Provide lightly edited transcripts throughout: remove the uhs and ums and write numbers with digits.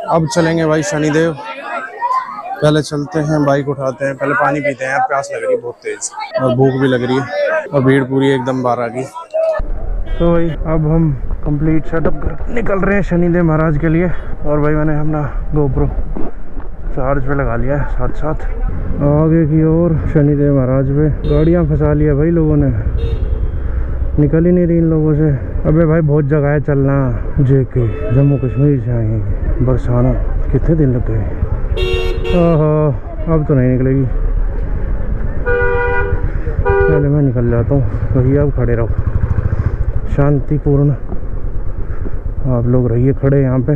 अब चलेंगे भाई शनिदेव। पहले चलते हैं, बाइक उठाते हैं, पहले पानी पीते हैं, प्यास लग रही है बहुत तेज और भूख भी लग रही है और भीड़ पूरी एकदम 12 की। तो भाई अब हम कंप्लीट सेटअप कर निकल रहे हैं शनिदेव महाराज के लिए। और भाई मैंने अपना गोप्रो चार्ज पे लगा लिया है साथ साथ। आगे की ओर शनिदेव महाराज पे गाड़ियाँ फंसा लिया भाई लोगों ने, निकल ही नहीं रही इन लोगों से। अबे भाई बहुत जगह है चलना, जेके जम्मू कश्मीर से आए हैं बरसाना, कितने दिन लग गए। ओहो अब तो नहीं निकलेगी, पहले मैं निकल जाता हूँ। भैया अब खड़े रहो, शांतिपूर्ण आप लोग रहिए खड़े यहाँ पे।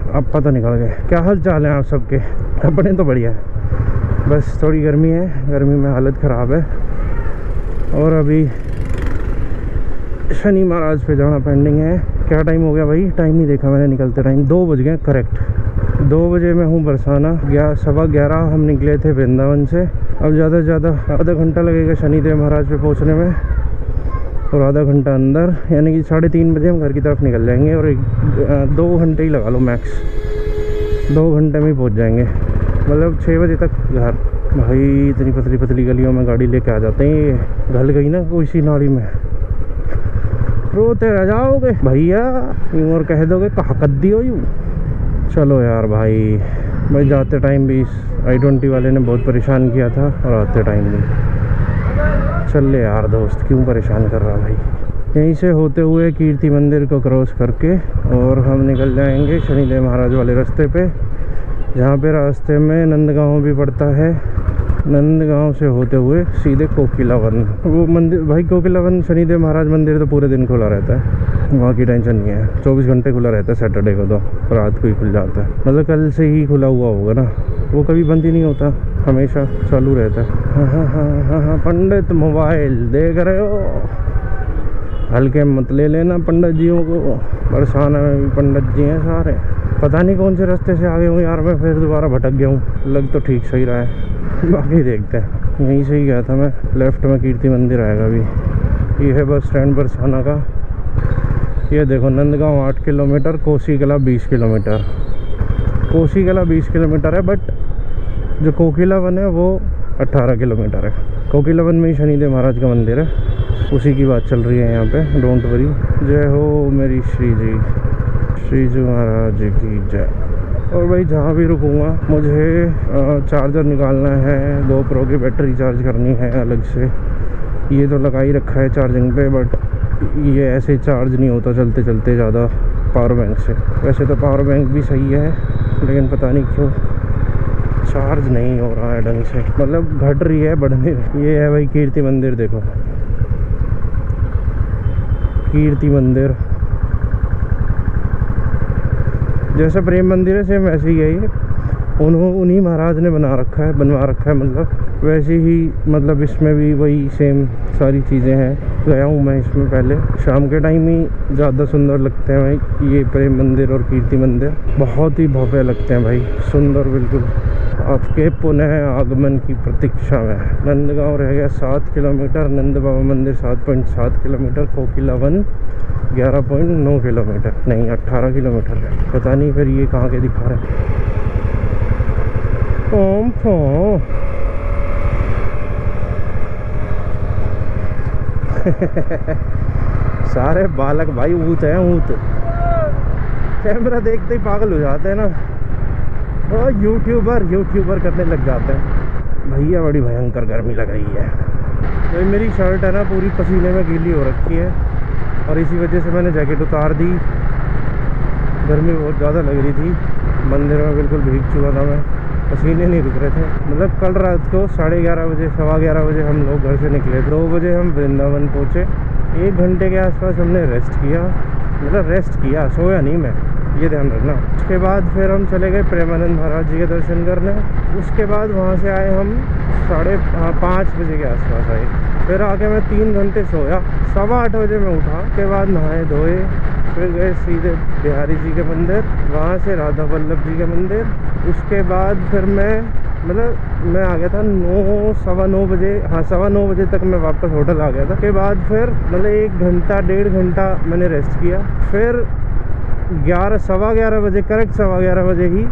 अब पता निकल गए। क्या हाल चाल है आप सबके? अपने तो बढ़िया है, बस थोड़ी गर्मी है, गर्मी में हालत ख़राब है। और अभी शनि महाराज पे जाना पेंडिंग है। क्या टाइम हो गया भाई? टाइम नहीं देखा मैंने, निकलते टाइम 2 बज गए करेक्ट। 2 बजे मैं हूँ बरसाना, 11:15 हम निकले थे वृंदावन से। अब ज़्यादा से ज़्यादा आधा घंटा लगेगा शनिदेव महाराज पे पहुँचने में और आधा घंटा अंदर, यानी कि 3:30 बजे हम घर की तरफ निकल जाएंगे। और 2 घंटे ही लगा लो मैक्स, 2 घंटे में ही पहुँच जाएंगे, मतलब 6 बजे तक घर। भाई इतनी पतली पतली गलियों में गाड़ी लेके आ जाते हैं, ये घल गई ना कोई सी नाली में रोते रह जाओगे भैया, यूँ और कह दोगे कहाँ कद्दी हो यूँ। चलो यार भाई जाते टाइम भी i20 वाले ने बहुत परेशान किया था और आते टाइम भी। चल ले यार दोस्त, क्यों परेशान कर रहा भाई। यहीं से होते हुए कीर्ति मंदिर को क्रॉस करके और हम निकल जाएंगे शनिदेव महाराज वाले रास्ते पे, जहाँ पे रास्ते में नंदगांव भी पड़ता है। नंदगांव से होते हुए सीधे कोकिला वन, वो मंदिर भाई कोकिला वन शनिदेव महाराज मंदिर तो पूरे दिन खुला रहता है, वहाँ की टेंशन नहीं है। 24 घंटे खुला रहता है, सैटरडे को तो रात को ही खुल जाता है, मतलब कल से ही खुला हुआ होगा ना, वो कभी बंद ही नहीं होता, हमेशा चालू रहता है। हाँ, पंडित मोबाइल देख रहे हो, हल्के मत ले लेना पंडित जियों को। बरसाना में भी पंडित जी हैं सारे, पता नहीं कौन से रास्ते से आगे हूँ यार मैं, फिर दोबारा भटक गया हूँ। लग तो ठीक सही रहा है, बाकी देखते हैं। यहीं से ही गया था मैं, लेफ्ट में कीर्ति मंदिर आएगा अभी। ये है बस स्टैंड बरसाना का। ये देखो नंदगांव 8 किलोमीटर, कोसी कला 20 किलोमीटर। कोसी कला 20 किलोमीटर है, बट जो कोकिला वन है वो 18 किलोमीटर है। कोकिला वन में ही शनिदेव महाराज का मंदिर है, उसी की बात चल रही है यहाँ पे, डोंट वरी। जय हो मेरी श्री जी महाराज की जय। और भाई जहाँ भी रुकूँगा मुझे चार्जर निकालना है, गोप्रो की बैटरी चार्ज करनी है अलग से। ये तो लगा ही रखा है चार्जिंग पे, बट ये ऐसे चार्ज नहीं होता चलते चलते ज़्यादा पावर बैंक से। वैसे तो पावर बैंक भी सही है, लेकिन पता नहीं क्यों चार्ज नहीं हो रहा है ढंग से, मतलब घट रही है बढ़ने। ये है भाई कीर्ति मंदिर, देखो कीर्ति मंदिर जैसे प्रेम मंदिर है सेम वैसे ही है ये, उन्हीं महाराज ने बनवा रखा है, मतलब वैसे ही, मतलब इसमें भी वही सेम सारी चीज़ें हैं। गया हूँ मैं इसमें पहले, शाम के टाइम ही ज़्यादा सुंदर लगते हैं भाई ये प्रेम मंदिर और कीर्ति मंदिर, बहुत ही भव्य लगते हैं भाई, सुंदर बिल्कुल। आपके पुनः आगमन की प्रतीक्षा में। नंदगांव रह गया 7 किलोमीटर, नंद बाबा मंदिर 7.7 किलोमीटर, कोकिला वन 11.9 किलोमीटर, नहीं 18 किलोमीटर है। पता नहीं फिर ये कहाँ के दिखा रहे हैं। ओम फो सारे बालक भाई ऊँट हैं, ऊँट कैमरा देखते ही पागल हो जाते हैं ना, और यूट्यूबर करने लग जाते हैं। भैया बड़ी भयंकर गर्मी लग रही है। तो मेरी शर्ट है ना पूरी पसीने में गीली हो रखी है, और इसी वजह से मैंने जैकेट उतार दी, गर्मी बहुत ज़्यादा लग रही थी। मंदिर में बिल्कुल भीग चुका था मैं, पसीने नहीं रुक रहे थे। मतलब कल रात को 11:30 बजे 11:15 बजे हम लोग घर से निकले, 2 बजे हम वृंदावन पहुँचे। 1 घंटे के आसपास हमने रेस्ट किया, मतलब रेस्ट किया, सोया नहीं मैं, ये ध्यान रखना। उसके बाद फिर हम चले गए प्रेमानंद महाराज जी के दर्शन करने। उसके बाद वहाँ से आए हम 5:30 बजे के आसपास आए। फिर आके मैं 3 घंटे सोया, 8:15 बजे मैं उठा। उसके बाद नहाए धोए, फिर गए सीधे बिहारी जी के मंदिर, वहाँ से राधा वल्लभ जी के मंदिर। उसके बाद फिर मैं आ गया था 9 सवा 9 बजे, हाँ 9:15 बजे तक मैं वापस होटल आ गया था। उसके बाद फिर मतलब 1 घंटा 1.5 घंटा मैंने रेस्ट किया। फिर 11 सवा 11 बजे करेक्ट, सवा 11 बजे ही,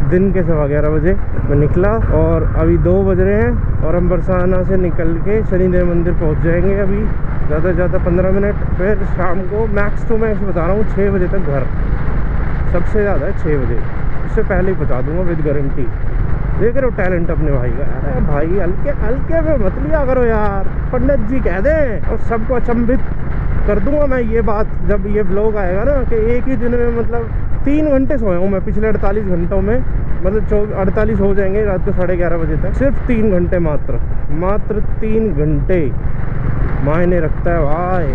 दिन के सवा 11 बजे मैं निकला और अभी 2 बज रहे हैं और हम बरसाना से निकल के शनिदेव मंदिर पहुंच जाएंगे अभी ज़्यादा से ज़्यादा 15 मिनट। फिर शाम को मैक्स टू मैक्स बता रहा हूँ 6 बजे तक घर, सबसे ज़्यादा है 6 बजे, इससे पहले ही पहुँचा दूँगा विद गारंटी। देख रहे हो टैलेंट अपने भाई का। अरे भाई हल्के हल्के में मत लिया करो यार, पंडित जी कह दें और सबको अचंभित कर दूंगा मैं। ये बात जब ये व्लॉग आएगा ना कि एक ही दिन में मतलब 3 घंटे सोया हूँ मैं पिछले 48 घंटों में, मतलब 48 हो जाएंगे रात को 11:30 बजे तक, सिर्फ 3 घंटे मात्र 3 घंटे मायने रखता है भाई।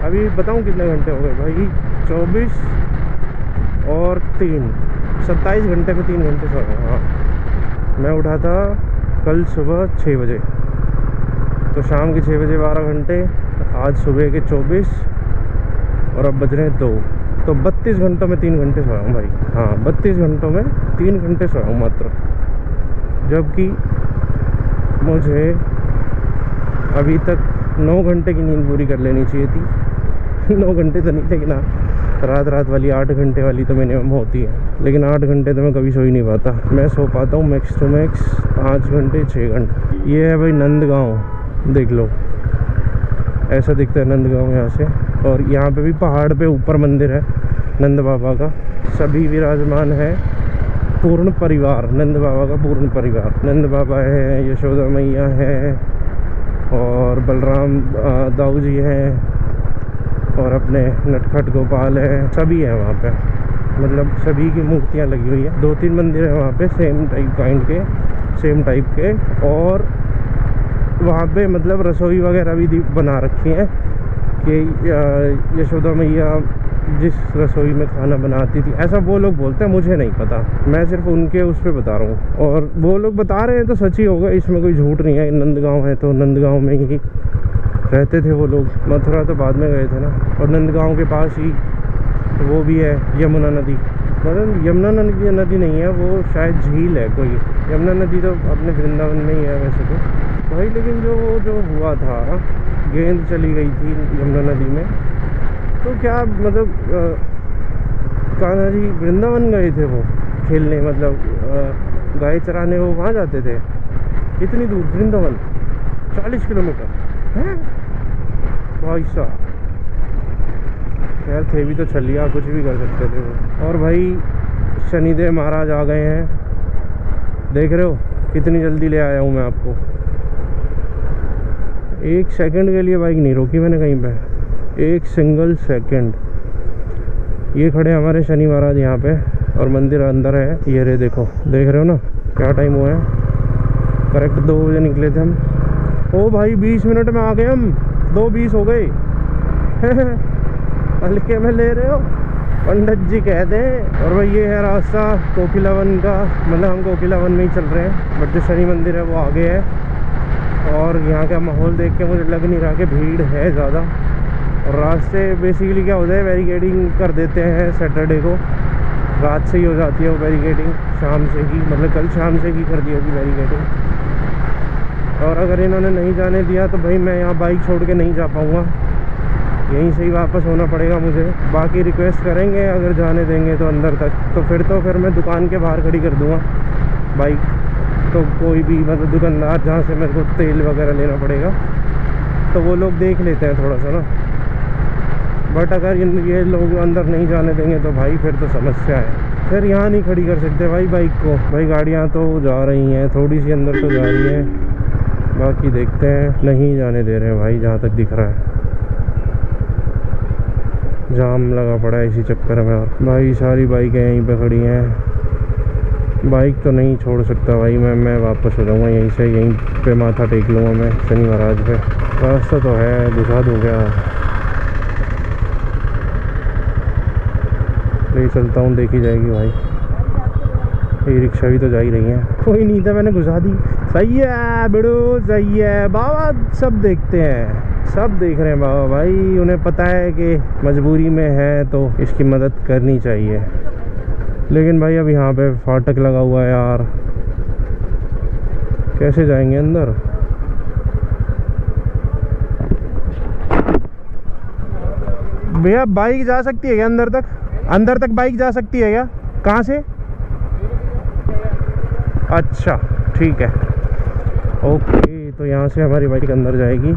अभी बताऊँ कितने घंटे हो गए भाई, 24 और 3 27 घंटे में 3 घंटे सोया। हाँ, मैं उठा था कल सुबह 6 बजे, तो शाम के 6 बजे 12 घंटे, आज सुबह के 24 और अब बज रहे हैं 2, तो 32 घंटों में 3 घंटे सोया हूँ भाई। हाँ, 32 घंटों में 3 घंटे सोया हूँ मात्र, जबकि मुझे अभी तक 9 घंटे की नींद पूरी कर लेनी चाहिए थी। 9 घंटे तो नहीं, लेकिन रात वाली 8 घंटे वाली तो मिनिमम होती है, लेकिन 8 घंटे तो मैं कभी सो ही नहीं पाता। मैं सो पाता हूँ मैक्स टू मैक्स 5 घंटे 6 घंटे। ये है भाई नंदगांव, देख लो ऐसा दिखता है नंदगांव यहाँ से। और यहाँ पे भी पहाड़ पे ऊपर मंदिर है नंद बाबा का, सभी विराजमान है, पूर्ण परिवार, नंद बाबा का पूर्ण परिवार। नंद बाबा है, यशोदा मैया है और बलराम दाऊ जी हैं और अपने नटखट गोपाल है, सभी है वहाँ पे, मतलब सभी की मूर्तियाँ लगी हुई है। 2-3 मंदिर है वहाँ पे सेम टाइप के, और वहाँ पे मतलब रसोई वगैरह भी बना रखी है कि यशोदा मैया जिस रसोई में खाना बनाती थी, ऐसा वो लोग बोलते हैं, मुझे नहीं पता, मैं सिर्फ उनके उस पर बता रहा हूँ। और वो लोग बता रहे हैं तो सच ही होगा, इसमें कोई झूठ नहीं है। नंदगांव है तो नंदगांव में ही रहते थे वो लोग, मथुरा तो बाद में गए थे ना। और नंदगांव के पास ही वो भी है यमुना नदी, मतलब यमुना नदी नहीं है वो, शायद झील है कोई। यमुना नदी तो अपने वृंदावन में ही है वैसे तो भाई, लेकिन जो हुआ था, गेंद चली गई थी यमुना नदी में, तो क्या मतलब कान्हा जी वृंदावन गए थे वो खेलने, मतलब गाय चराने वो वहाँ जाते थे। इतनी दूर वृंदावन 40 किलोमीटर है भाई साहब। खैर थे भी तो छलिया, कुछ भी कर सकते थे वो। और भाई शनिदेव महाराज आ गए हैं, देख रहे हो कितनी जल्दी ले आया हूँ मैं आपको। 1 सेकंड के लिए बाइक नहीं रोकी मैंने कहीं पे, 1 सिंगल सेकंड। ये खड़े हमारे शनि महाराज यहाँ पे, और मंदिर अंदर है। ये रे देखो, देख रहे हो ना क्या टाइम हुआ है, करेक्ट 2 बजे निकले थे हम। ओ भाई 20 मिनट में आ गए हम, 2:20 हो गए। हल्के में ले रहे हो, पंडित जी कहते हैं। और भाई ये है रास्ता कोकिलावन का, मतलब हम कोकिलावन में ही चल रहे हैं, बट जो शनि मंदिर है वो आगे है। और यहाँ का माहौल देख के मुझे लग नहीं रहा कि भीड़ है ज़्यादा। और रास्ते बेसिकली क्या होता है, बैरिकेडिंग कर देते हैं सैटरडे को, रात से ही हो जाती है वो बैरिकेडिंग, शाम से ही, मतलब कल शाम से ही कर दी होगी बैरिकेडिंग। और अगर इन्होंने नहीं जाने दिया तो भाई मैं यहाँ बाइक छोड़ के नहीं जा पाऊँगा, यहीं से ही वापस होना पड़ेगा मुझे। बाकी रिक्वेस्ट करेंगे अगर जाने देंगे तो अंदर तक, तो फिर मैं दुकान के बाहर खड़ी कर दूँगा बाइक। तो कोई भी मतलब दुकानदार जहाँ से मेरे को तेल वगैरह लेना पड़ेगा, तो वो लोग देख लेते हैं थोड़ा सा ना। बट अगर ये लोग अंदर नहीं जाने देंगे तो भाई फिर तो समस्या है, फिर यहाँ नहीं खड़ी कर सकते भाई बाइक को। भाई गाड़ियाँ तो जा रही हैं, थोड़ी सी अंदर तो जा रही हैं, बाकी देखते हैं। नहीं जाने दे रहे हैं भाई, जहाँ तक दिख रहा है जाम लगा पड़ा है इसी चक्कर में। और भाई सारी बाइकें यहीं पे खड़ी हैं, बाइक तो नहीं छोड़ सकता भाई मैं वापस हो जाऊँगा यहीं से, यहीं पे माथा टेक लूँगा मैं शनि महाराज पे। रास्ता तो है, घुसा दूँ क्या, ले चलता हूँ, देखी जाएगी भाई। ये रिक्शा भी तो जा ही रही है, कोई नहीं था मैंने घुसा दी। सही है बिड़ू, सही है बाबा, सब देखते हैं, सब देख रहे हैं बाबा भाई, उन्हें पता है कि मजबूरी में है तो इसकी मदद करनी चाहिए। लेकिन भाई अब यहाँ पे फाटक लगा हुआ है यार, कैसे जाएंगे अंदर। भैया बाइक जा सकती है क्या अंदर तक? अंदर तक बाइक जा सकती है क्या? कहाँ से? अच्छा ठीक है, ओके। तो यहाँ से हमारी बाइक अंदर जाएगी।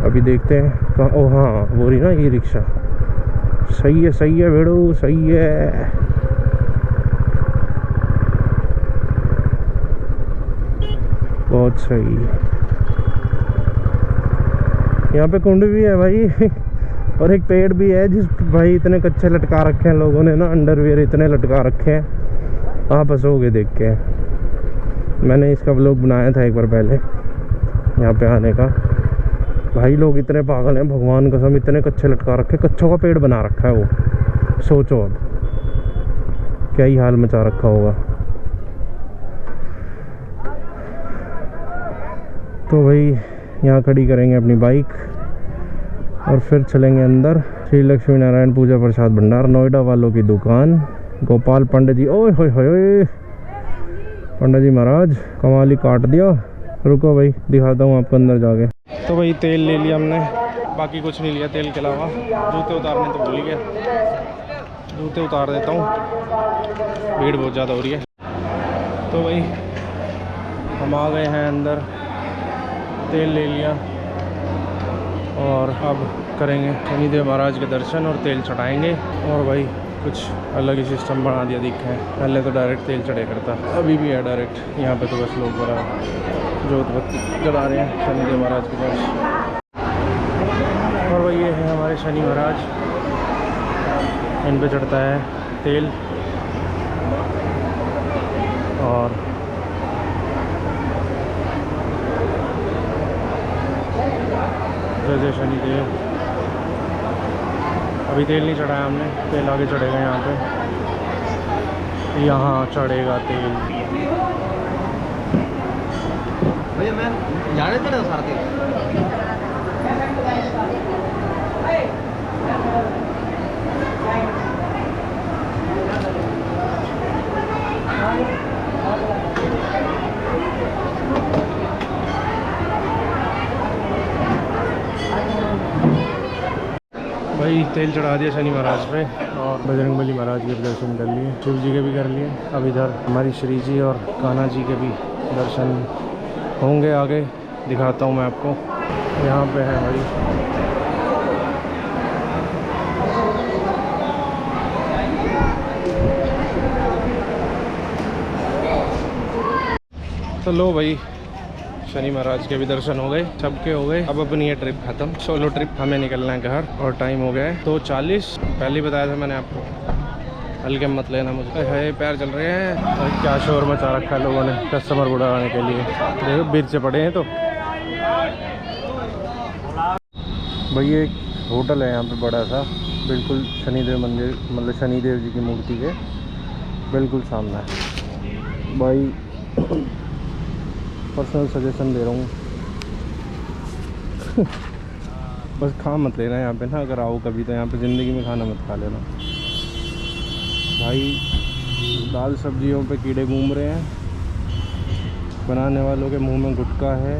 अभी देखते हैं कहाँ। ओ हाँ, वो रही ना ये रिक्शा। सही है भेड़ो, सही है। बहुत सही। यहाँ पे कुंड भी है भाई और एक पेड़ भी है जिस भाई इतने कच्चे लटका रखे हैं लोगों ने ना, अंडरवियर इतने लटका रखे हैं, आप हंसोगे देख के। मैंने इसका व्लॉग बनाया था एक बार पहले यहाँ पे आने का। भाई लोग इतने पागल हैं, भगवान कसम, इतने कच्चे लटका रखे, कच्चों का पेड़ बना रखा है वो। सोचो अब क्या ही हाल मचा रखा होगा। तो भाई यहाँ खड़ी करेंगे अपनी बाइक और फिर चलेंगे अंदर। श्री लक्ष्मी नारायण पूजा प्रसाद भंडार, नोएडा वालों की दुकान। गोपाल पंडित जी, ओए होए होए, पंडित जी महाराज कमाल ही काट दिया। रुको भाई दिखाता हूँ आपको अंदर जाके। तो भाई तेल ले लिया हमने, बाकी कुछ नहीं लिया तेल के अलावा। जूते उतारने तो भूल ही गया, जूते उतार देता हूँ, भीड़ बहुत ज़्यादा हो रही है। तो भाई हम आ गए हैं अंदर, तेल ले लिया और अब करेंगे शनिदेव महाराज के दर्शन और तेल चढ़ाएंगे। और भाई कुछ अलग ही सिस्टम बना दिया दिखा है, पहले तो डायरेक्ट तेल चढ़े करता, अभी भी है डायरेक्ट। यहाँ पे तो बस लोग बड़ा जोत बत्ती जला रहे हैं शनिदेव महाराज के पास। और भाई ये है हमारे शनि महाराज, इन पे चढ़ता है तेल। और जय शनिदेव। अभी तेल नहीं चढ़ाया हमने, तेल आगे चढ़ेगा यहाँ पे, यहाँ चढ़ेगा तेल। भैया मैं जाने पड़ेगा सारा तेल। भाई तेल चढ़ा दिया शनि महाराज पे और बजरंगबली महाराज के दर्शन कर लिए, शिव जी के भी कर लिए। अब इधर हमारी श्री जी और कान्हा जी के भी दर्शन होंगे, आगे दिखाता हूँ मैं आपको। यहाँ पे है भाई तो लो भाई शनि महाराज के भी दर्शन हो गए, सबके हो गए। अब अपनी ये ट्रिप खत्म, सोलो ट्रिप, हमें निकलना है घर और टाइम हो गया है 2:40। पहले ही बताया था मैंने आपको, हल्के मत लेना मुझे। है पैर चल रहे हैं और क्या शोर मचा रखा है लोगों ने कस्टमर बुलाने के लिए। देखो बिरचे पड़े हैं। तो भैया एक होटल है यहाँ पे बड़ा सा, बिल्कुल शनिदेव मंदिर, मतलब शनिदेव जी की मूर्ति के बिल्कुल सामने है। भाई पर्सनल सजेशन दे रहा हूँ बस खा मत लेना यहाँ पे ना, अगर आओ कभी तो यहाँ पे ज़िंदगी में खाना मत खा लेना भाई। दाल सब्जियों पे कीड़े घूम रहे हैं, बनाने वालों के मुंह में गुटखा है,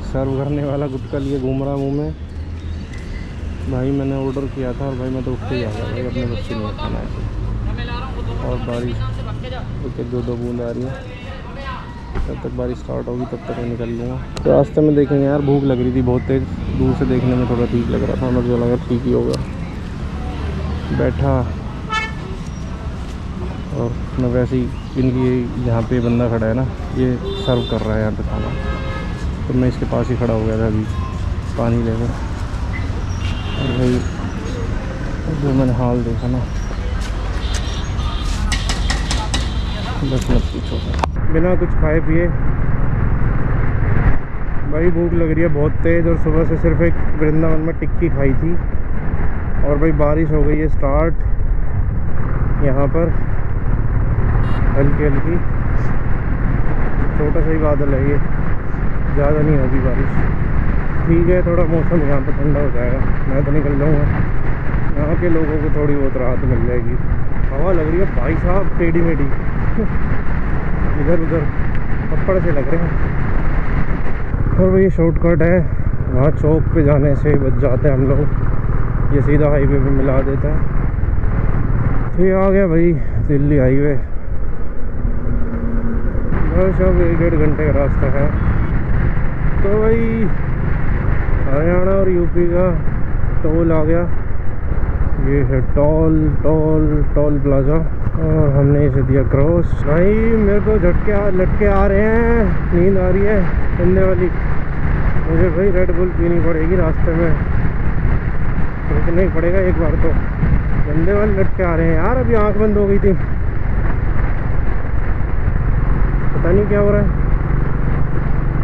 सर्व करने वाला गुटखा लिए घूम रहा मुंह में। भाई मैंने ऑर्डर किया था और भाई मैं तो उठ के ही आ गया भाई, अपने बच्चे नहीं खाना है। और बारिश एक दो बूंद आ रही है, जब तक बारिश स्टार्ट होगी तब तक मैं निकल लूँगा। तो रास्ते में देखेंगे यार, भूख लग रही थी बहुत तेज़, दूर से देखने में थोड़ा ठीक लग रहा था, मुझे लगा ठीक ही होगा। बैठा और मैं वैसे ही इनकी जहाँ पे बंदा खड़ा है ना, ये सर्व कर रहा है यहाँ पे खाना, तो मैं इसके पास ही खड़ा हो गया था अभी पानी लेकर। और भाई जो मैंने हाल देखा ना, बस मत पूछो। बिना कुछ खाए पिए भाई भूख लग रही है बहुत तेज़, और सुबह से सिर्फ एक वृंदावन में टिक्की खाई थी। और भाई बारिश हो गई है स्टार्ट यहाँ पर, हल्की हल्की, छोटा सा ही बादल है ये, ज़्यादा नहीं होगी बारिश। ठीक है, थोड़ा मौसम यहाँ पर ठंडा हो जाएगा, मैं तो निकल जाऊँगा, यहाँ के लोगों को थोड़ी बहुत राहत मिल जाएगी। हवा लग रही है भाई साहब टेढ़ी मेढ़ी इधर उधर पत्थर से लग रहे हैं। और भाई शॉर्टकट है वहाँ चौक पे जाने से बच जाते हैं हम लोग, ये सीधा हाईवे पे मिला देता है। ठीक आ गया भाई दिल्ली हाईवे, बस अब 1-1.5 घंटे का रास्ता है। तो भाई हरियाणा और यूपी का टोल आ गया, ये है टोल प्लाजा, और हमने इसे दिया क्रॉस। भाई मेरे को लटके आ रहे हैं, नींद आ रही है गंदे वाली। मुझे भाई रेड बुल पीनी पड़ेगी रास्ते में, रुकना ही पड़ेगा एक बार तो। गंदे वाले लटके आ रहे हैं यार, अभी आंख बंद हो गई थी, पता नहीं क्या हो रहा है।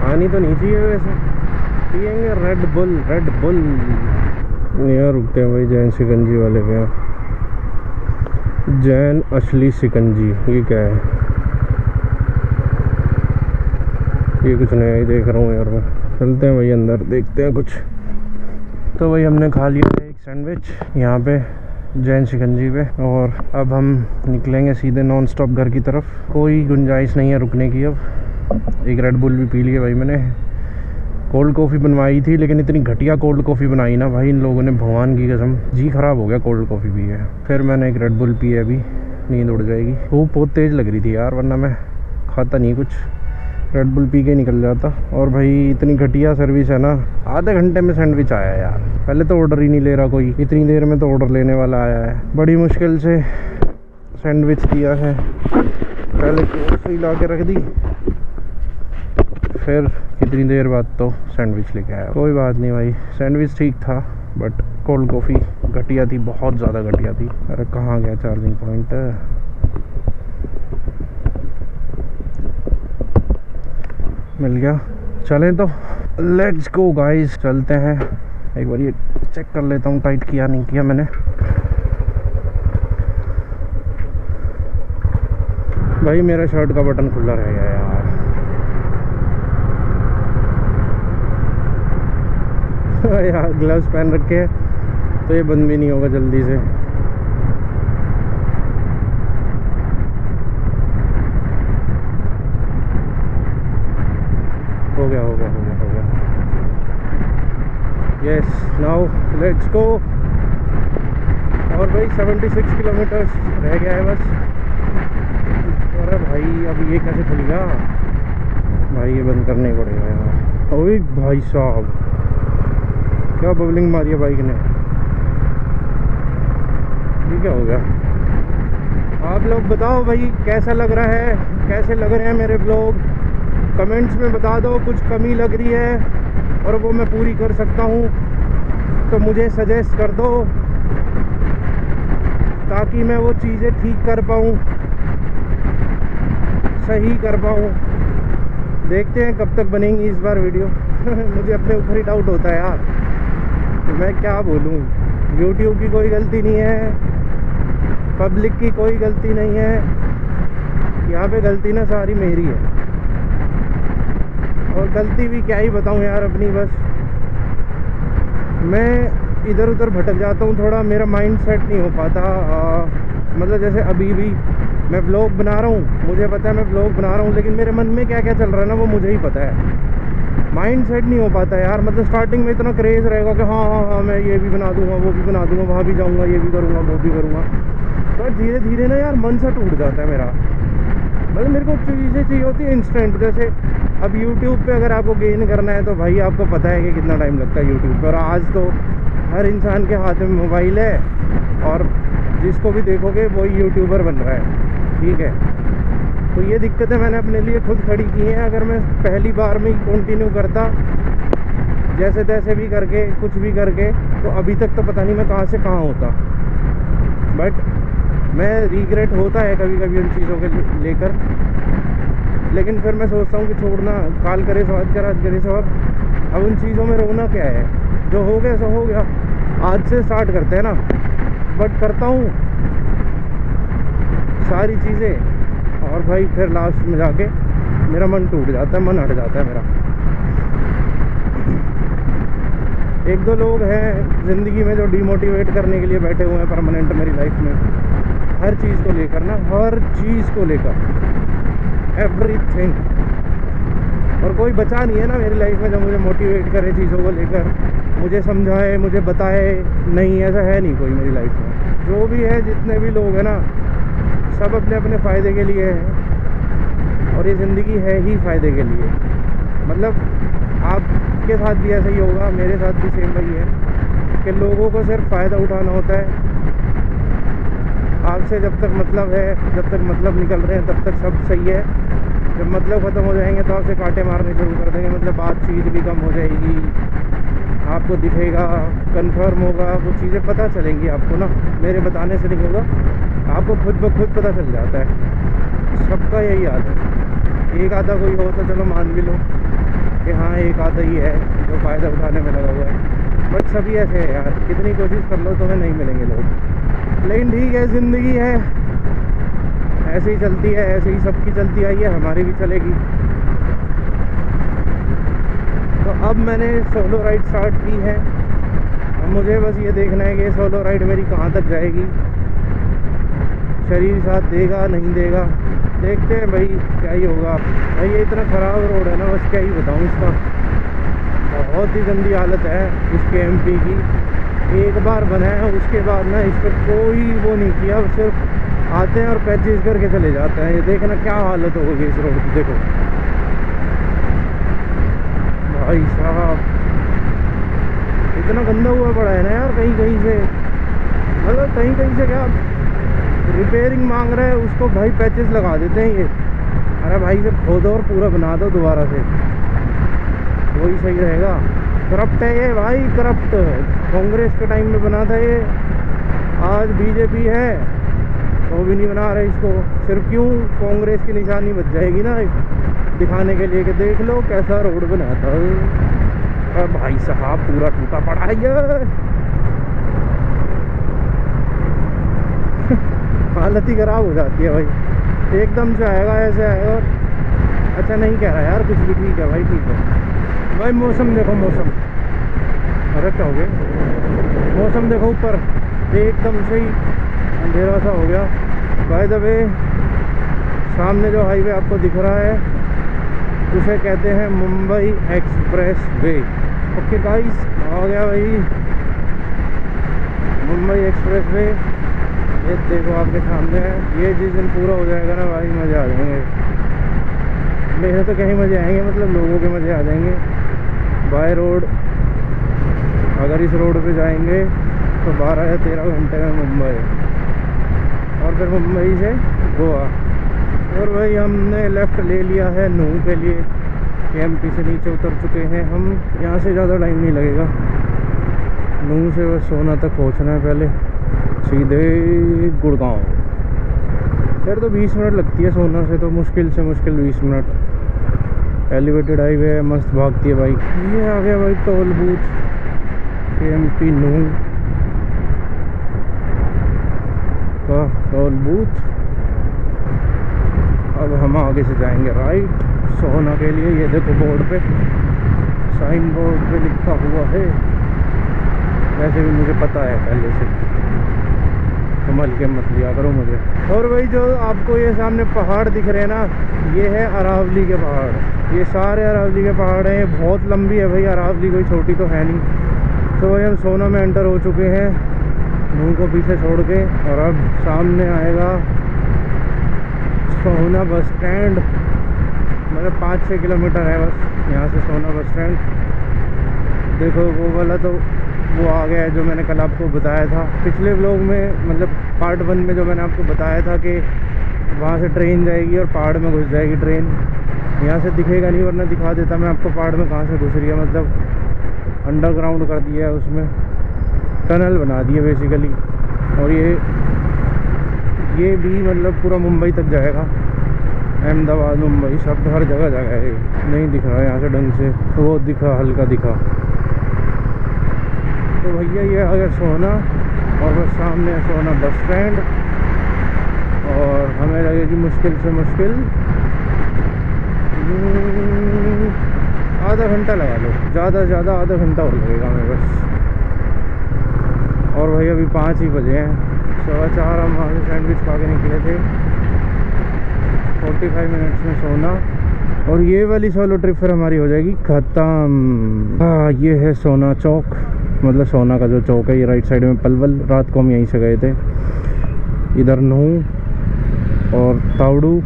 आनी तो नहीं चाहिए वैसे, पियेंगे रेड बुल। यहाँ रुकते हैं भाई जैन शिकंजी वाले पे। जैन असली शिकंजी, ये क्या है? ये कुछ नया ही देख रहा हूँ यार मैं। चलते हैं भाई अंदर, देखते हैं कुछ। तो भाई हमने खा लिया है एक सैंडविच यहाँ पे जैन शिकंजी पे, और अब हम निकलेंगे सीधे नॉन स्टॉप घर की तरफ। कोई गुंजाइश नहीं है रुकने की अब। एक रेड बुल भी पी लिया भाई मैंने। कोल्ड कॉफ़ी बनवाई थी, लेकिन इतनी घटिया कोल्ड कॉफ़ी बनाई ना भाई इन लोगों ने, भगवान की कसम जी ख़राब हो गया कोल्ड कॉफ़ी पी है। फिर मैंने एक रेड बुल पी है, अभी नींद उड़ जाएगी। धूप बहुत तेज़ लग रही थी यार, वरना मैं खाता नहीं कुछ, रेड बुल पी के निकल जाता। और भाई इतनी घटिया सर्विस है ना, आधे घंटे में सैंडविच आया यार। पहले तो ऑर्डर ही नहीं ले रहा कोई, इतनी देर में तो ऑर्डर लेने वाला आया है। बड़ी मुश्किल से सैंडविच दिया है, पहले कोफ़ी ला के रख दी, फिर कितनी देर बाद तो सैंडविच लेके आया। कोई बात नहीं भाई, सैंडविच ठीक था, बट कोल्ड कॉफ़ी घटिया थी, बहुत ज़्यादा घटिया थी। अरे कहाँ गया चार्जिंग पॉइंट? मिल गया। चलें तो लेट्स गो गाइस, चलते हैं। एक बार ये चेक कर लेता हूँ टाइट किया नहीं किया मैंने। भाई मेरा शर्ट का बटन खुला रह गया यार। यार ग्लव्स पहन रखे हैं तो ये बंद भी नहीं होगा जल्दी से। हो गया। Yes, now let's go. और भाई 76 किलोमीटर रह गया है बस। अरे भाई अब ये कैसे खुलेगा भाई, ये बंद करना ही पड़ेगा यार। ओए भाई साहब, क्या बबलिंग मारी है बाइक ने, ये क्या हो गया? आप लोग बताओ भाई कैसा लग रहा है, कैसे लग रहे हैं मेरे ब्लॉग, कमेंट्स में बता दो। कुछ कमी लग रही है और वो मैं पूरी कर सकता हूँ तो मुझे सजेस्ट कर दो, ताकि मैं वो चीज़ें ठीक कर पाऊँ, सही कर पाऊँ। देखते हैं कब तक बनेंगी इस बार वीडियो। मुझे अपने ऊपर ही डाउट होता है यार, तो मैं क्या बोलूँ। YouTube की कोई गलती नहीं है, पब्लिक की कोई गलती नहीं है, यहाँ पे गलती ना सारी मेरी है। और गलती भी क्या ही बताऊँ यार अपनी, बस मैं इधर उधर भटक जाता हूँ थोड़ा, मेरा माइंड सेट नहीं हो पाता। मतलब जैसे अभी भी मैं व्लॉग बना रहा हूँ, मुझे पता है मैं व्लॉग बना रहा हूँ, लेकिन मेरे मन में क्या क्या चल रहा है ना वो मुझे ही पता है। माइंड सेट नहीं हो पाता यार। मतलब स्टार्टिंग में इतना क्रेज़ रहेगा कि हाँ मैं ये भी बना दूँगा, वो भी बना दूँगा, वहाँ भी जाऊँगा, ये भी करूँगा, वो भी करूँगा। तो धीरे धीरे ना यार मन सा टूट जाता है मेरा। मतलब मेरे को चीज़ें चाहिए होती है इंस्टेंट। जैसे अब YouTube पे अगर आपको गेन करना है तो भाई आपको पता है कि कितना टाइम लगता है YouTube पर। आज तो हर इंसान के हाथ में मोबाइल है और जिसको भी देखोगे वही यूट्यूबर बन रहा है, ठीक है। तो ये दिक्कतें मैंने अपने लिए खुद खड़ी की हैं। अगर मैं पहली बार में ही कंटिन्यू करता जैसे तैसे भी करके, कुछ भी करके, तो अभी तक तो पता नहीं मैं कहाँ से कहाँ होता। बट मैं रिग्रेट होता है कभी कभी उन चीज़ों के लेकर, लेकिन फिर मैं सोचता हूँ कि छोड़ना, काल करे सो आज कर, आज करे सो अब। अब उन चीज़ों में रोना क्या है, जो हो गया सो हो गया। आज से स्टार्ट करते हैं ना, बट करता हूँ सारी चीज़ें और भाई फिर लास्ट में जाके मेरा मन टूट जाता है, मन हट जाता है मेरा। एक दो लोग हैं ज़िंदगी में जो डिमोटिवेट करने के लिए बैठे हुए हैं परमानेंट मेरी लाइफ में, हर चीज़ को लेकर ना, हर चीज़ को लेकर, एवरीथिंग। और कोई बचा नहीं है ना मेरी लाइफ में जो मुझे मोटिवेट करे चीज़ों को लेकर, मुझे समझाए, मुझे बताए। नहीं, ऐसा है नहीं कोई मेरी लाइफ में। जो भी है, जितने भी लोग हैं ना, सब अपने अपने फ़ायदे के लिए हैं, और ये ज़िंदगी है ही फ़ायदे के लिए। मतलब आपके साथ भी ऐसा ही होगा, मेरे साथ भी सेम वही है कि लोगों को सिर्फ फ़ायदा उठाना होता है। आपसे जब तक मतलब है, जब तक मतलब निकल रहे हैं, तब तक सब सही है। जब मतलब ख़त्म हो जाएंगे तो आपसे कांटे मारने शुरू कर देंगे। मतलब बातचीत भी कम हो जाएगी, आपको दिखेगा, कंफर्म होगा, वो चीज़ें पता चलेंगी आपको ना, मेरे बताने से नहीं होगा, आपको खुद ब खुद पता चल जाता है। सबका यही हाल है। एक आधा कोई हो तो चलो मान भी लो कि हाँ एक आधा ही है जो फ़ायदा उठाने में लगा हुआ है, बट सभी ऐसे है यार। कितनी कोशिश कर लो तुम्हें नहीं मिलेंगे लोग। लेकिन ठीक है, ज़िंदगी है, ऐसे ही चलती है, ऐसे ही सबकी चलती आई है, हमारी भी चलेगी। तो अब मैंने सोलो राइड स्टार्ट की है। अब मुझे बस ये देखना है कि सोलो राइड मेरी कहाँ तक जाएगी, शरीर साथ देगा नहीं देगा, देखते हैं भाई क्या ही होगा। भाई ये इतना ख़राब रोड है ना, बस क्या ही बताऊँ इसका, बहुत ही गंदी हालत है इसके एमपी की। एक बार बना है, उसके बाद ना इस पर कोई वो नहीं किया, सिर्फ आते हैं और पैचेस करके चले जाते हैं। ये देखना क्या हालत हो गई इस रोड की, देखो भाई साहब, इतना गंदा हुआ पड़ा है ना यार। कहीं कहीं से, मतलब कहीं कहीं से क्या रिपेयरिंग मांग रहा है, उसको भाई पैचेस लगा देते हैं ये। अरे भाई से खोदो और पूरा बना दो दोबारा से, वही सही रहेगा। करप्ट है ये भाई, करप्ट। कांग्रेस के टाइम में बना था ये, आज बीजेपी है तो भी नहीं बना रहे इसको। सिर्फ क्यों? कांग्रेस की निशानी बच जाएगी ना दिखाने के लिए कि देख लो कैसा रोड बना था। अरे भाई साहब पूरा टूटा पड़ा है ये। हालत ही ख़राब हो जाती है भाई, एकदम से आएगा ऐसे आएगा। और अच्छा नहीं कह रहा यार कुछ भी, ठीक है भाई, ठीक है भाई। मौसम देखो, मौसम, अरे क्या हो गया, मौसम देखो ऊपर एकदम से ही अंधेरा सा हो गया। बाय द वे, सामने जो हाईवे आपको दिख रहा है उसे कहते हैं Mumbai expressway. Okay guys, आ गया भाई मुंबई एक्सप्रेस वे। ये देखो आपके सामने है। ये जिस दिन पूरा हो जाएगा ना भाई, मज़े आ जाएंगे। मेरे तो कहीं मज़े आएंगे, मतलब लोगों के मज़े आ जाएंगे। बाय रोड अगर इस रोड पे जाएंगे तो 12 या 13 घंटे में मुंबई, और फिर मुंबई से गोवा। और भाई हमने लेफ़्ट ले लिया है नूह के लिए, एमपी से नीचे उतर चुके हैं हम। यहाँ से ज़्यादा टाइम नहीं लगेगा, नूह से बस सोना तक पहुँचना है पहले, सीधे गुड़गांव। फिर तो 20 मिनट लगती है सोना से, तो मुश्किल से मुश्किल 20 मिनट। एलिवेटेड हाईवे है, मस्त भागती है बाइक। ये आ गया भाई टोल बूथ एमपी नूह का टोल बूथ। अब हम आगे से जाएंगे राइट सोना के लिए। ये देखो बोर्ड पे, साइन बोर्ड पे लिखा हुआ है, वैसे भी मुझे पता है पहले से, संभल के मत लिया करो मुझे। और भाई जो आपको ये सामने पहाड़ दिख रहे हैं ना, ये है अरावली के पहाड़। ये सारे अरावली के पहाड़ हैं। ये बहुत लंबी है भाई अरावली, कोई छोटी तो है नहीं। तो भाई हम सोना में एंटर हो चुके हैं, नूह को पीछे छोड़ के। और अब सामने आएगा सोना बस स्टैंड। मतलब 5-6 किलोमीटर है बस यहाँ से सोना बस स्टैंड। देखो वो वाला तो वो आ गया है जो मैंने कल आपको बताया था पिछले व्लॉग में, मतलब पार्ट 1 में, जो मैंने आपको बताया था कि वहाँ से ट्रेन जाएगी और पहाड़ में घुस जाएगी ट्रेन। यहाँ से दिखेगा नहीं, वरना दिखा देता मैं आपको पहाड़ में कहाँ से घुस रही है। मतलब अंडरग्राउंड कर दिया है, उसमें टनल बना दी है बेसिकली। और ये भी मतलब पूरा मुंबई तक जाएगा, अहमदाबाद, मुंबई, सब हर जगह जाएगा। ये नहीं दिख रहा है यहाँ से ढंग से, तो वो दिखा, हल्का दिखा। तो भैया ये आ गया सोना, और बस सामने है सोना बस स्टैंड। और हमें लगेगी मुश्किल से मुश्किल आधा घंटा लगा लो, ज़्यादा से ज़्यादा आधा घंटा और लगेगा हमें बस। और भाई अभी 5 ही बजे हैं, 4:15 हम वहाँ से सैंडविच खा के निकले थे। 45 मिनट्स में सोना, और ये वाली सोलो ट्रिप फिर हमारी हो जाएगी ख़त्म। हाँ, ये है सोना चौक, मतलब सोना का जो चौक है, ये राइट साइड में पलवल। रात को हम यहीं से गए थे। इधर नूह और तावड़ू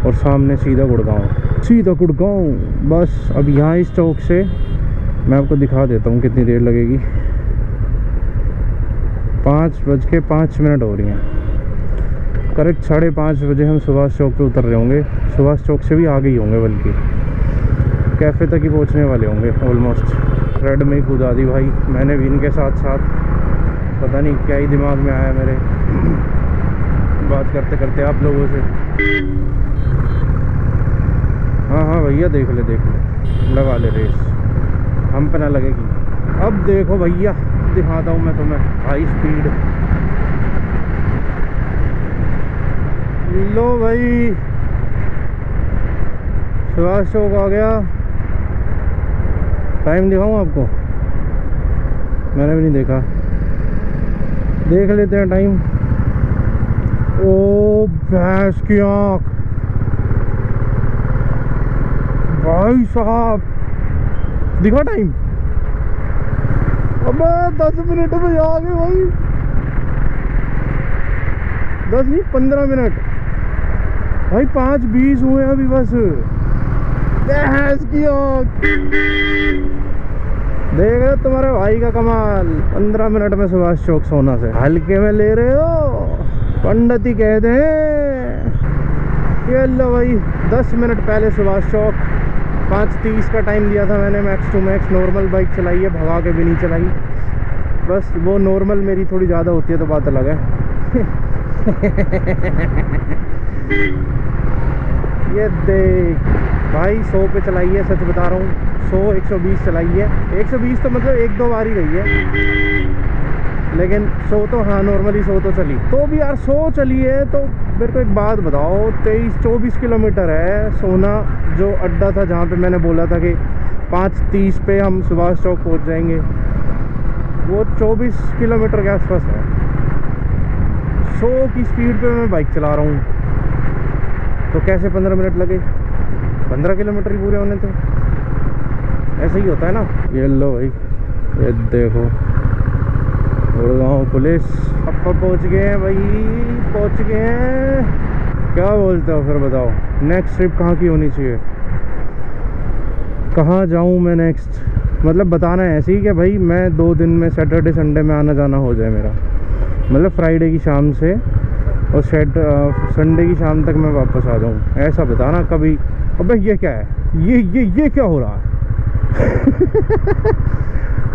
और सामने सीधा गुड़गांव, सीधा गुड़गांव। बस अब यहाँ इस चौक से मैं आपको दिखा देता हूँ कितनी देर लगेगी। 5:05 हो रही हैं। करेक्ट 5:30 बजे हम सुभाष चौक पे उतर रहे होंगे। सुभाष चौक से भी आगे ही होंगे, बल्कि कैफ़े तक ही पहुंचने वाले होंगे ऑलमोस्ट। रेड में ही कूदा दी भाई मैंने भी इनके साथ साथ। पता नहीं क्या ही दिमाग में आया मेरे बात करते करते आप लोगों से। हाँ हाँ भैया, देख ले लगा ले रेस, हम पे ना लगेगी। अब देखो भैया, दिखाता हूँ मैं तुम्हें हाई स्पीड। लो भाई, सुभाष चौक आ गया। टाइम दिखाऊँ आपको? मैंने भी नहीं देखा, देख लेते हैं टाइम। ओ भैंस की आँख भाई साहब, दिखा टाइम? अबे 10 मिनट में आ गए भाई। 10 नहीं 15 मिनट भाई, 5:20 हुए अभी बस। भैंस की आँख, देख रहे तुम्हारे भाई का कमाल। 15 मिनट में सुभाष चौक सोना से। हल्के में ले रहे हो, पंडित ही कहते हैं। ये लो भाई, 10 मिनट पहले सुभाष चौक। 5:30 का टाइम दिया था मैंने। Max to max normal bike चलाई है, भगा के भी नहीं चलाई। बस वो नॉर्मल मेरी थोड़ी ज़्यादा होती है तो बात अलग है। ये देख भाई, 100 पे चलाई है, सच बता रहा हूँ। 100-120 चलाई है। 120 तो मतलब 1-2 बार ही गई है, लेकिन 100 तो हाँ नॉर्मली 100 तो चली। तो भी यार 100 चली है तो मेरे को एक बात बताओ, 23-24 किलोमीटर है सोना जो अड्डा था, जहाँ पे मैंने बोला था कि 5:30 पे हम सुभाष चौक पहुँच जाएंगे, वो 24 किलोमीटर के आसपास है। 100 की स्पीड पे मैं बाइक चला रहा हूँ, तो कैसे 15 मिनट लगे? 15 किलोमीटर ही पूरे होने थे। ऐसे ही होता है ना। ये लो भाई, ये देखो गुड़गांव पुलिस। अब पहुँच गए हैं भाई, पहुँच गए हैं। क्या बोलते हो फिर बताओ, नेक्स्ट ट्रिप कहाँ की होनी चाहिए? कहाँ जाऊँ मैं नेक्स्ट? मतलब बताना है ऐसे ही कि भाई मैं 2 दिन में सैटरडे संडे में आना जाना हो जाए मेरा। मतलब फ्राइडे की शाम से और संडे की शाम तक मैं वापस आ जाऊँ, ऐसा बताना कभी। अबे ये क्या है? ये क्या हो रहा है?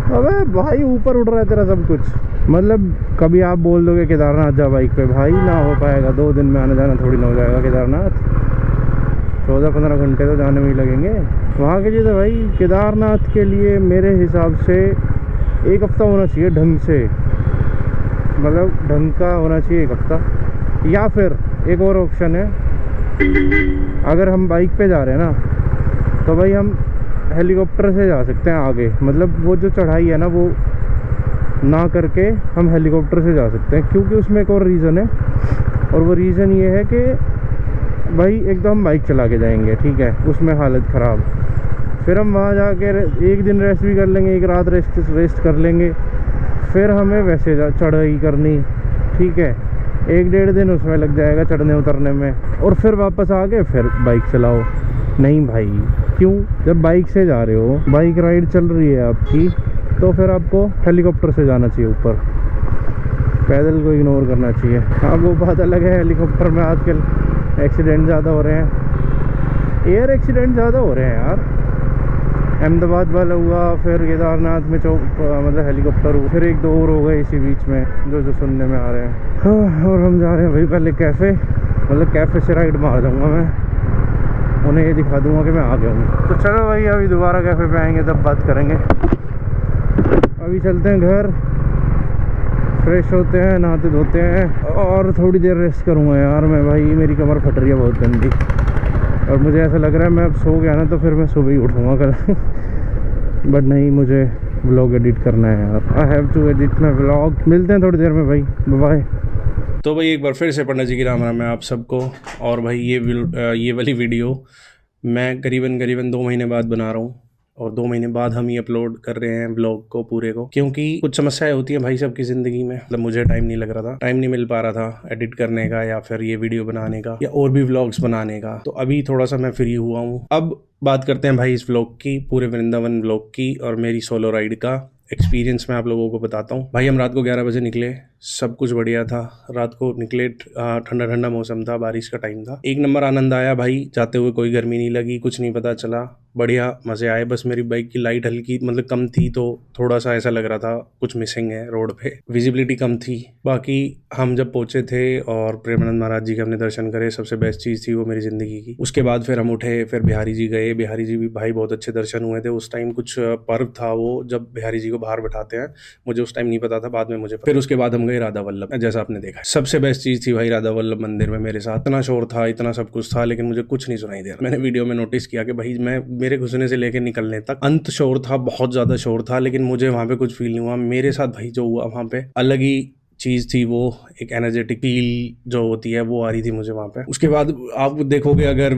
अबे भाई, ऊपर उड़ रहा है तेरा सब कुछ। मतलब कभी आप बोल दोगे केदारनाथ जा बाइक पे, भाई ना हो पाएगा। 2 दिन में आना जाना थोड़ी ना हो जाएगा केदारनाथ। 14-15 घंटे तो जाने में ही लगेंगे वहाँ के लिए। तो भाई केदारनाथ के लिए मेरे हिसाब से 1 हफ्ता होना चाहिए ढंग से, मतलब ढंग का होना चाहिए 1 हफ्ता। या फिर एक और ऑप्शन है, अगर हम बाइक पे जा रहे हैं ना, तो भाई हम हेलीकॉप्टर से जा सकते हैं आगे। मतलब वो जो चढ़ाई है ना, वो ना करके हम हेलीकॉप्टर से जा सकते हैं, क्योंकि उसमें एक और रीज़न है। और वो रीज़न ये है कि भाई एक तो हम बाइक चला के जाएंगे, ठीक है, उसमें हालत ख़राब। फिर हम वहाँ जाके 1 दिन रेस्ट भी कर लेंगे, 1 रात रेस्ट कर लेंगे। फिर हमें वैसे चढ़ाई करनी, ठीक है, 1-1.5 दिन उसमें लग जाएगा चढ़ने उतरने में। और फिर वापस आके फिर बाइक चलाओ। नहीं भाई, क्यों? जब बाइक से जा रहे हो, बाइक राइड चल रही है आपकी, तो फिर आपको हेलीकॉप्टर से जाना चाहिए ऊपर, पैदल को इग्नोर करना चाहिए। हाँ वो बात अलग है, हेलीकॉप्टर में आजकल एक्सीडेंट ज़्यादा हो रहे हैं, एयर एक्सीडेंट ज़्यादा हो रहे हैं यार। अहमदाबाद वाला हुआ, फिर केदारनाथ में मतलब हेलीकॉप्टर हुआ, फिर 1-2 और हो गए इसी बीच में जो सुनने में आ रहे हैं। हाँ, और हम जा रहे हैं भाई पहले कैफ़े, मतलब कैफ़े से राइड मार जाऊँगा मैं, उन्हें ये दिखा दूँगा कि मैं आ गया हूँ। तो चलो भाई, अभी दोबारा कैफ़े पे आएंगे तब बात करेंगे। अभी चलते हैं घर, फ्रेश होते हैं, नहाते धोते हैं, और थोड़ी देर रेस्ट करूँगा यार मैं। भाई मेरी कमर फट रही है बहुत गंदी, और मुझे ऐसा लग रहा है मैं अब सो गया ना तो फिर मैं सुबह ही उठूँगा कल। बट नहीं, मुझे व्लॉग एडिट करना है यार। I have to edit my vlog. मिलते हैं थोड़ी देर में भाई, बाय। तो भाई एक बार फिर से पंडित जी की राम राम है आप सबको। और भाई ये वाली वीडियो मैं करीबन 2 महीने बाद बना रहा हूँ और 2 महीने बाद हम ही अपलोड कर रहे हैं ब्लॉग को पूरे को, क्योंकि कुछ समस्याएं होती हैं भाई सबकी ज़िंदगी में। मतलब मुझे टाइम नहीं लग रहा था, टाइम नहीं मिल पा रहा था एडिट करने का या फिर ये वीडियो बनाने का या और भी व्लॉग्स बनाने का। तो अभी थोड़ा सा मैं फ्री हुआ हूँ। अब बात करते हैं भाई इस व्लॉग की, पूरे वृंदावन व्लॉग की और मेरी सोलो राइड का एक्सपीरियंस मैं आप लोगों को बताता हूँ। भाई हम रात को 11 बजे निकले, सब कुछ बढ़िया था। रात को निकले, ठंडा ठंडा मौसम था, बारिश का टाइम था, एक नंबर आनंद आया भाई। जाते हुए कोई गर्मी नहीं लगी, कुछ नहीं पता चला, बढ़िया मज़े आए। बस मेरी बाइक की लाइट हल्की मतलब कम थी, तो थोड़ा सा ऐसा लग रहा था कुछ मिसिंग है रोड पे, विजिबिलिटी कम थी। बाकी हम जब पहुंचे थे और प्रेमानंद महाराज जी के हमने दर्शन करे, सबसे बेस्ट चीज़ थी वो मेरी ज़िंदगी की। उसके बाद फिर हम उठे, फिर बिहारी जी गए। बिहारी जी भी भाई बहुत अच्छे दर्शन हुए थे। उस टाइम कुछ पर्व था वो, जब बिहारी जी को बाहर बैठाते हैं, मुझे उस टाइम नहीं पता था, बाद में मुझे। फिर उसके बाद हम गए राधा वल्लभ, जैसा आपने देखा। सबसे बेस्ट चीज़ थी भाई राधा वल्लभ मंदिर में मेरे साथ। इतना शोर था, इतना सब कुछ था, लेकिन मुझे कुछ नहीं सुनाई दे रहा। मैंने वीडियो में नोटिस किया कि भाई मैं मेरे घुसने से लेकर निकलने तक अंत शोर था, बहुत ज़्यादा शोर था, लेकिन मुझे वहाँ पे कुछ फील नहीं हुआ। मेरे साथ भाई जो हुआ वहाँ पे अलग ही चीज़ थी, वो एक एनर्जेटिक फील जो होती है वो आ रही थी मुझे वहाँ पे। उसके बाद आप देखोगे अगर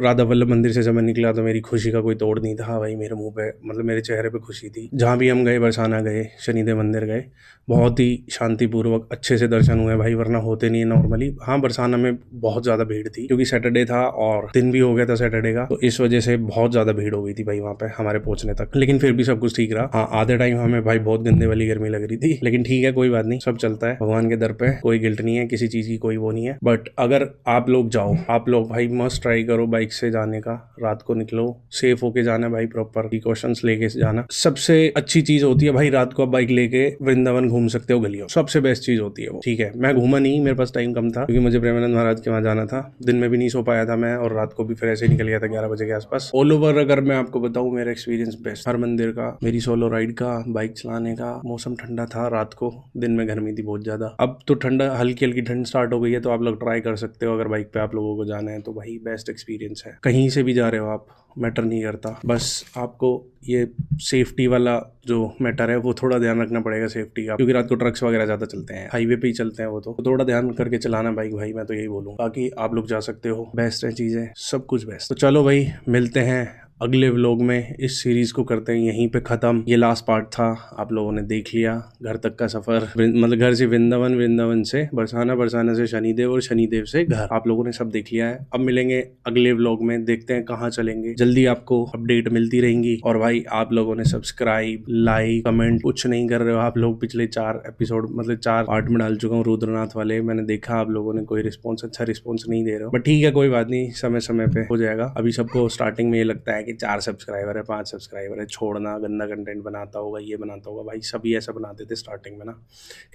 राधा वल्लभ मंदिर से जब मैं निकला तो मेरी खुशी का कोई तोड़ नहीं था भाई। मेरे मुंह पे मतलब मेरे चेहरे पे खुशी थी। जहाँ भी हम गए, बरसाना गए, शनिदेव मंदिर गए, बहुत ही शांतिपूर्वक अच्छे से दर्शन हुए भाई, वरना होते नहीं है नॉर्मली। हाँ, बरसाना में बहुत ज़्यादा भीड़ थी क्योंकि सैटरडे था और दिन भी हो गया था सैटरडे का, तो इस वजह से बहुत ज़्यादा भीड़ हो गई थी भाई वहाँ पे हमारे पहुँचने तक। लेकिन फिर भी सब कुछ ठीक रहा। हाँ, आधे टाइम हमें भाई बहुत गंदे वाली गर्मी लग रही थी, लेकिन ठीक है, कोई बात नहीं, सब चलता है भगवान के दर पे, कोई गिल्ट नहीं है किसी चीज़ की, कोई वो नहीं है। बट अगर आप लोग जाओ, आप लोग भाई मस्ट ट्राई करो बाइक से जाने का। रात को निकलो, सेफ होके जाना भाई, प्रॉपर प्रिकॉशंस लेके जाना। सबसे अच्छी चीज़ होती है भाई, रात को आप बाइक लेके वृंदावन घूम सकते हो गलियों, सबसे बेस्ट चीज़ होती है वो। ठीक है, मैं घूमा नहीं, मेरे पास टाइम कम था क्योंकि मुझे प्रेमानंद महाराज के वहाँ जाना था। दिन में भी नहीं सो पाया था मैं, और रात को भी फिर ऐसे ही निकल गया था 11 बजे के आसपास। ऑल ओवर अगर मैं आपको बताऊँ मेरा एक्सपीरियंस बेस्ट, हर मंदिर का, मेरी सोलो राइड का, बाइक चलाने का। मौसम ठंडा था रात को, दिन में गर्मी थी बहुत ज़्यादा। अब तो ठंडा, हल्की हल्की ठंड स्टार्ट हो गई है, तो आप लोग ट्राई कर सकते हो अगर बाइक पे आप लोगों को जाना है तो भाई बेस्ट एक्सपीरियंस है। कहीं से भी जा रहे हो आप, मैटर नहीं करता, बस आपको ये सेफ्टी वाला जो मैटर है वो थोड़ा ध्यान रखना पड़ेगा सेफ्टी का, क्योंकि रात को ट्रक्स वगैरह ज़्यादा चलते हैं, हाईवे पे ही चलते हैं वो, तो थोड़ा ध्यान करके चलाना बाइक भाई, मैं तो यही बोलूँगा। बाकी आप लोग जा सकते हो, बेस्ट है चीज़ें, सब कुछ बेस्ट। तो चलो भाई, मिलते हैं अगले व्लॉग में। इस सीरीज़ को करते हैं यहीं पे ख़त्म। ये लास्ट पार्ट था, आप लोगों ने देख लिया घर तक का सफ़र, मतलब घर से वृंदावन, वृंदावन से बरसाना, बरसाना से शनिदेव और शनिदेव से घर, आप लोगों ने सब देख लिया है। अब मिलेंगे अगले व्लॉग में, देखते हैं कहाँ चलेंगे। जल्दी आपको अपडेट मिलती रहेंगी। और भाई आप लोगों ने सब्सक्राइब, लाइक, कमेंट कुछ नहीं कर रहे हो आप लोग। पिछले 4 एपिसोड मतलब 4 पार्ट में डाल चुका हूँ रुद्रनाथ वाले, मैंने देखा आप लोगों ने कोई रिस्पॉन्स, अच्छा रिस्पॉन्स नहीं दे रहे हो, बट ठीक है, कोई बात नहीं, समय समय पे हो जाएगा। अभी सबको स्टार्टिंग में ये लगता है कि 4 सब्सक्राइबर है, 5 सब्सक्राइबर है, छोड़ना, गंदा कंटेंट बनाता होगा, ये बनाता होगा। भाई सभी ऐसा बनाते थे स्टार्टिंग में ना।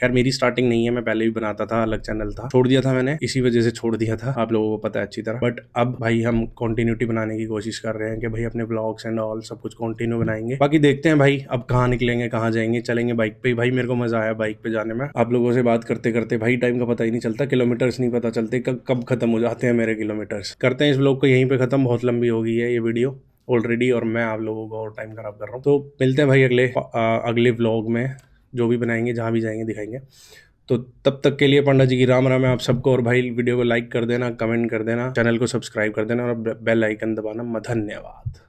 खैर मेरी स्टार्टिंग नहीं है, मैं पहले भी बनाता था, अलग चैनल था, छोड़ दिया था मैंने, इसी वजह से छोड़ दिया था, आप लोगों को पता है अच्छी तरह। बट अब भाई हम कंटिन्यूटी बनाने की कोशिश कर रहे हैं कि भाई अपने व्लॉग्स एंड ऑल सब कुछ कंटिन्यू बनाएंगे। बाकी देखते हैं भाई अब कहाँ निकलेंगे, कहाँ जाएंगे। चलेंगे बाइक पे भाई, मेरे को मजा आया बाइक पे जाने में। आप लोगों से बात करते करते भाई टाइम का पता ही नहीं चलता, किलोमीटर्स नहीं पता चलते कब खत्म हो जाते हैं मेरे किलोमीटर्स। करते हैं इस व्लॉग को यहीं पे खत्म, बहुत लंबी हो गई है ये वीडियो ऑलरेडी, और मैं आप लोगों को और टाइम खराब कर रहा हूँ। तो मिलते हैं भाई अगले व्लॉग में, जो भी बनाएंगे, जहाँ भी जाएंगे दिखाएंगे। तो तब तक के लिए पंडा जी की राम राम है आप सबको। और भाई वीडियो को लाइक कर देना, कमेंट कर देना, चैनल को सब्सक्राइब कर देना और बेल आइकन दबाना। धन्यवाद।